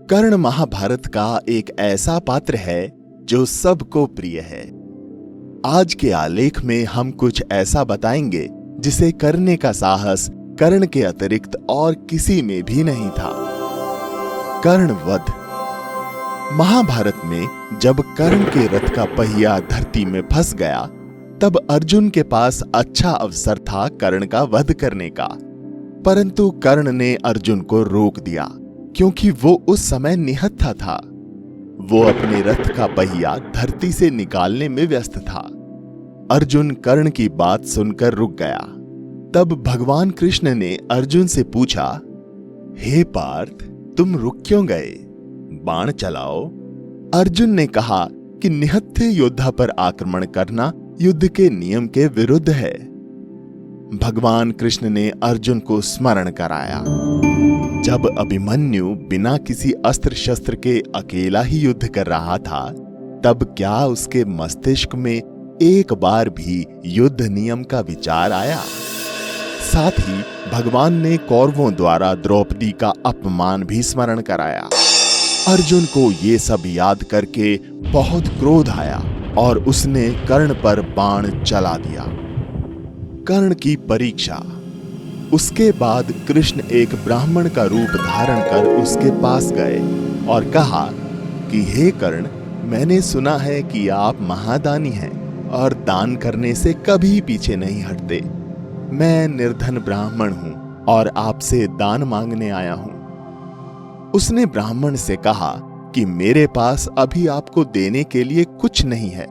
कर्ण महाभारत का एक ऐसा पात्र है जो सबको प्रिय है। आज के आलेख में हम कुछ ऐसा बताएंगे जिसे करने का साहस कर्ण के अतिरिक्त और किसी में भी नहीं था। कर्णवध। महाभारत में जब कर्ण के रथ का पहिया धरती में फंस गया, तब अर्जुन के पास अच्छा अवसर था कर्ण का वध करने का, परंतु कर्ण ने अर्जुन को रोक दिया क्योंकि वो उस समय निहत्था था। वो अपने रथ का पहिया धरती से निकालने में व्यस्त था। अर्जुन कर्ण की बात सुनकर रुक गया। तब भगवान कृष्ण ने अर्जुन से पूछा, हे पार्थ, तुम रुक क्यों गए? बाण चलाओ। अर्जुन ने कहा कि निहत्थे योद्धा पर आक्रमण करना युद्ध के नियम के विरुद्ध है। भगवान कृष्ण ने अर्जुन को स्मरण कराया, जब अभिमन्यु बिना किसी अस्त्र शस्त्र के अकेला ही युद्ध कर रहा था, तब क्या उसके मस्तिष्क में एक बार भी युद्ध नियम का विचार आया? साथ ही भगवान ने कौरवों द्वारा द्रौपदी का अपमान भी स्मरण कराया। अर्जुन को ये सब याद करके बहुत क्रोध आया और उसने कर्ण पर बाण चला दिया। कर्ण की परीक्षा। उसके बाद कृष्ण एक ब्राह्मण का रूप धारण कर उसके पास गए और कहा कि हे कर्ण, मैंने सुना है कि आप महादानी हैं और दान करने से कभी पीछे नहीं हटते। मैं निर्धन ब्राह्मण हूं और आपसे दान मांगने आया हूं। उसने ब्राह्मण से कहा कि मेरे पास अभी आपको देने के लिए कुछ नहीं है।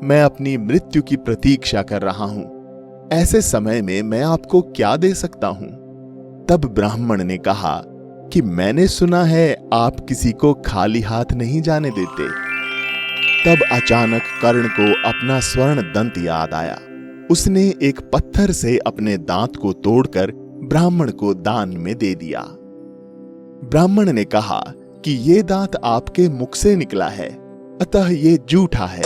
मैं अपनी मृत्यु की प्रतीक्षा कर रहा हूं। ऐसे समय में मैं आपको क्या दे सकता हूं? तब ब्राह्मण ने कहा कि मैंने सुना है आप किसी को खाली हाथ नहीं जाने देते। तब अचानक कर्ण को अपना स्वर्ण दंत याद आया। उसने एक पत्थर से अपने दांत को तोड़कर ब्राह्मण को दान में दे दिया। ब्राह्मण ने कहा कि ये दांत आपके मुख से निकला है, अतः ये जूठा है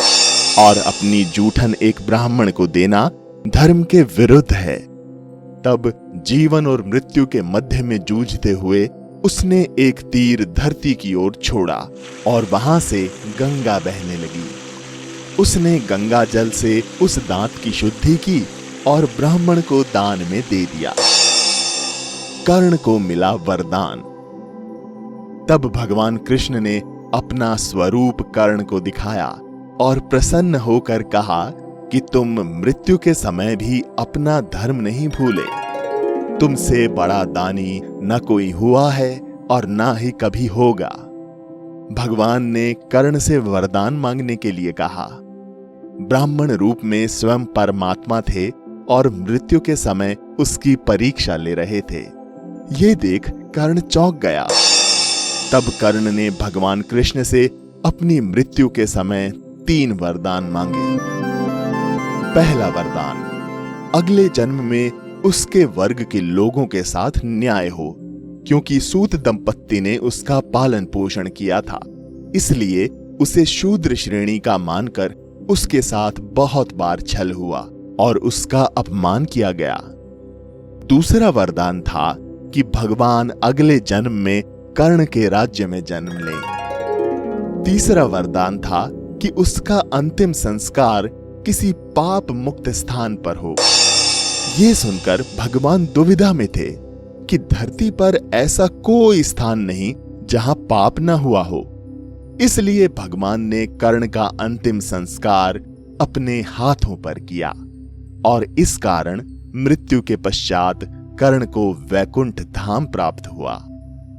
और अपनी जूठन एक ब्राह्मण को देना धर्म के विरुद्ध है। तब जीवन और मृत्यु के मध्य में जूझते हुए उसने एक तीर धरती की ओर छोड़ा और वहां से गंगा बहने लगी। उसने गंगा जल से उस दांत की शुद्धि की और ब्राह्मण को दान में दे दिया। कर्ण को मिला वरदान। तब भगवान कृष्ण ने अपना स्वरूप कर्ण को दिखाया और प्रसन्न होकर कहा कि तुम मृत्यु के समय भी अपना धर्म नहीं भूले। तुमसे बड़ा दानी न कोई हुआ है और ना ही कभी होगा। भगवान ने कर्ण से वरदान मांगने के लिए कहा। ब्राह्मण रूप में स्वयं परमात्मा थे और मृत्यु के समय उसकी परीक्षा ले रहे थे। ये देख कर्ण चौंक गया। तब कर्ण ने भगवान कृष्ण से अपनी मृत्यु के समय 3 वरदान मांगे। पहला वरदान, अगले जन्म में उसके वर्ग के लोगों के साथ न्याय हो, क्योंकि सूत दंपत्ति ने उसका पालन पोषण किया था, इसलिए उसे शूद्र श्रेणी का मानकर उसके साथ बहुत बार छल हुआ और उसका अपमान किया गया। दूसरा वरदान था कि भगवान अगले जन्म में कर्ण के राज्य में जन्म ले। तीसरा वरदान था कि उसका अंतिम संस्कार किसी पाप मुक्त स्थान पर हो। ये सुनकर भगवान दुविधा में थे कि धरती पर ऐसा कोई स्थान नहीं जहां पाप न हुआ हो। इसलिए भगवान ने कर्ण का अंतिम संस्कार अपने हाथों पर किया और इस कारण मृत्यु के पश्चात कर्ण को वैकुंठ धाम प्राप्त हुआ।